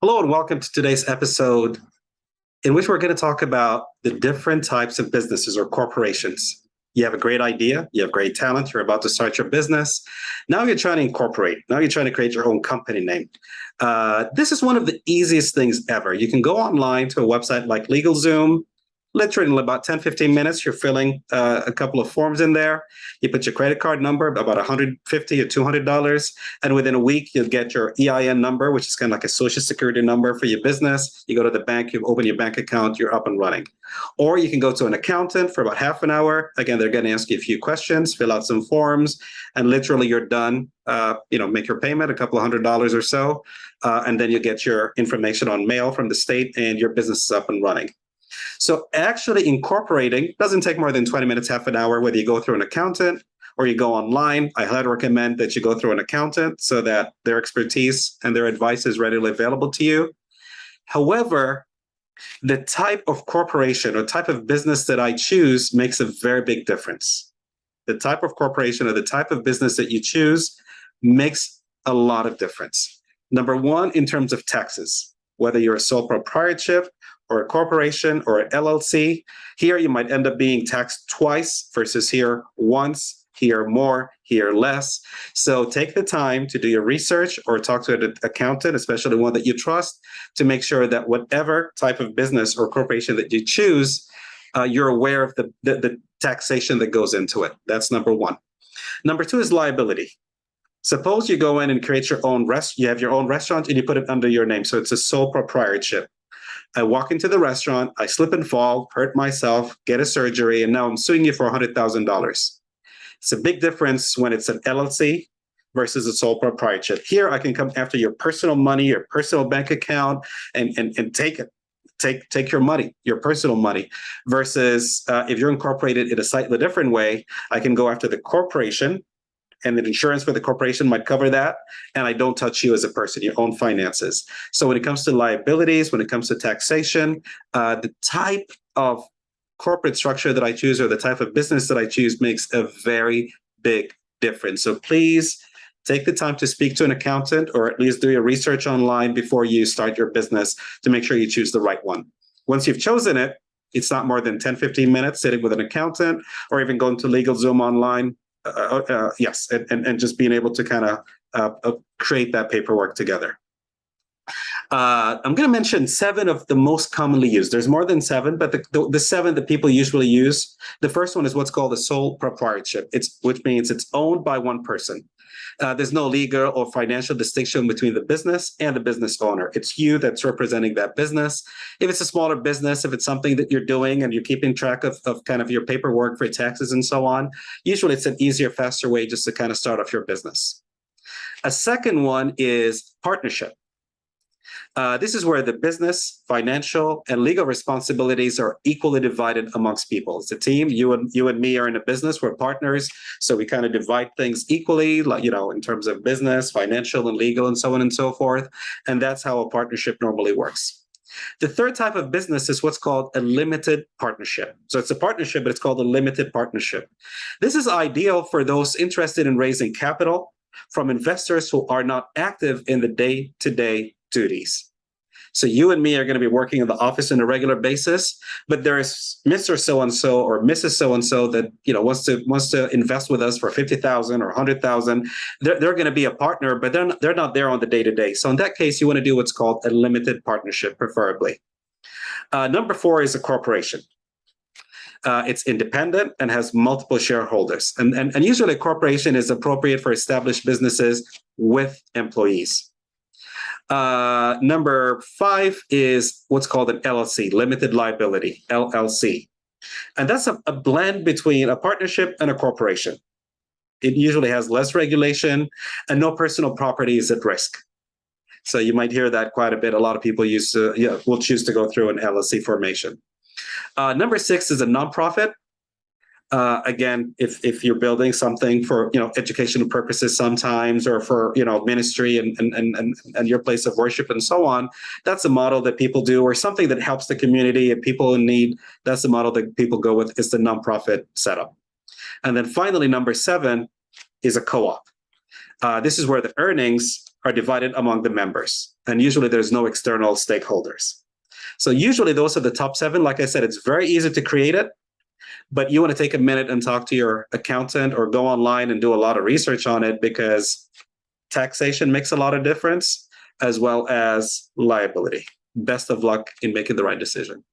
Hello and welcome to today's episode in which we're going to talk about the different types of businesses or corporations. You have a great idea, you have great talent, you're about to start your business. Now you're trying to incorporate, now you're trying to create your own company name. This is one of the easiest things ever. You can go online to a website like LegalZoom. Literally in about 10, 15 minutes, you're filling a couple of forms in there. You put your credit card number, about $150 or $200. And within a week, you'll get your EIN number, which is kind of like a social security number for your business. You go to the bank, you open your bank account, you're up and running. Or you can go to an accountant for about half an hour. Again, they're going to ask you a few questions, fill out some forms, and literally you're done. Make your payment, a couple of $100 or so. And then you get your information on mail from the state and your business is up and running. So actually incorporating doesn't take more than 20 minutes, half an hour, whether you go through an accountant or you go online. I highly recommend that you go through an accountant so that their expertise and their advice is readily available to you. However, the type of corporation or type of business that I choose makes a very big difference. The type of corporation or the type of business that you choose makes a lot of difference. Number one, in terms of taxes, whether you're a sole proprietorship or a corporation or an LLC, here you might end up being taxed twice versus here once, here more, here less. So take the time to do your research or talk to an accountant, especially one that you trust, to make sure that whatever type of business or corporation that you choose, you're aware of the taxation that goes into it. That's number one. Number two is liability. Suppose you go in and create your own you have your own restaurant and you put it under your name. So it's a sole proprietorship. I walk into the restaurant, I slip and fall, hurt myself, get a surgery, and now I'm suing you for $100,000. It's a big difference when it's an LLC versus a sole proprietorship. Here, I can come after your personal money, your personal bank account, and take it. Take your money, your personal money, versus if you're incorporated in a slightly different way, I can go after the corporation, and the insurance for the corporation might cover that. And I don't touch you as a person, your own finances. So when it comes to liabilities, when it comes to taxation, the type of corporate structure that I choose or the type of business that I choose makes a very big difference. So please take the time to speak to an accountant or at least do your research online before you start your business to make sure you choose the right one. Once you've chosen it, it's not more than 10, 15 minutes sitting with an accountant or even going to LegalZoom online. Yes, and just being able to kind of create that paperwork together. I'm going to mention 7 of the most commonly used. There's more than 7, but the 7 that people usually use. The first one is what's called a sole proprietorship, which means it's owned by one person. There's no legal or financial distinction between the business and the business owner. It's you that's representing that business. If it's a smaller business, if it's something that you're doing and you're keeping track of kind of your paperwork for taxes and so on, usually it's an easier, faster way just to kind of start off your business. A second one is partnership. This is where the business, financial, and legal responsibilities are equally divided amongst people. It's a team. You and me are in a business. We're partners, so we kind of divide things equally, like in terms of business, financial, and legal, and so on and so forth. And that's how a partnership normally works. The third type of business is what's called a limited partnership. So it's a partnership, but it's called a limited partnership. This is ideal for those interested in raising capital from investors who are not active in the day-to-day duties. So you and me are going to be working in the office on a regular basis, but there is Mr. So-and-so or Mrs. So-and-so that wants to invest with us for $50,000 or $100,000. They're going to be a partner, but they're not there on the day-to-day. So in that case, you want to do what's called a limited partnership, preferably. Number 4 is a corporation. It's independent and has multiple shareholders. And usually a corporation is appropriate for established businesses with employees. Number 5 is what's called an LLC, limited liability, LLC. And that's a blend between a partnership and a corporation. It usually has less regulation and no personal property is at risk. So you might hear that quite a bit. A lot of people will choose to go through an LLC formation. Number 6 is a nonprofit. Again, if you're building something for educational purposes sometimes, or for ministry and your place of worship and so on, that's a model that people do, or something that helps the community and people in need. That's the model that people go with, is the nonprofit setup. And then finally, number 7 is a co-op. This is where the earnings are divided among the members. And usually there's no external stakeholders. So usually those are the top 7. Like I said, it's very easy to create it, but you want to take a minute and talk to your accountant or go online and do a lot of research on it, because taxation makes a lot of difference, as well as liability. Best of luck in making the right decision.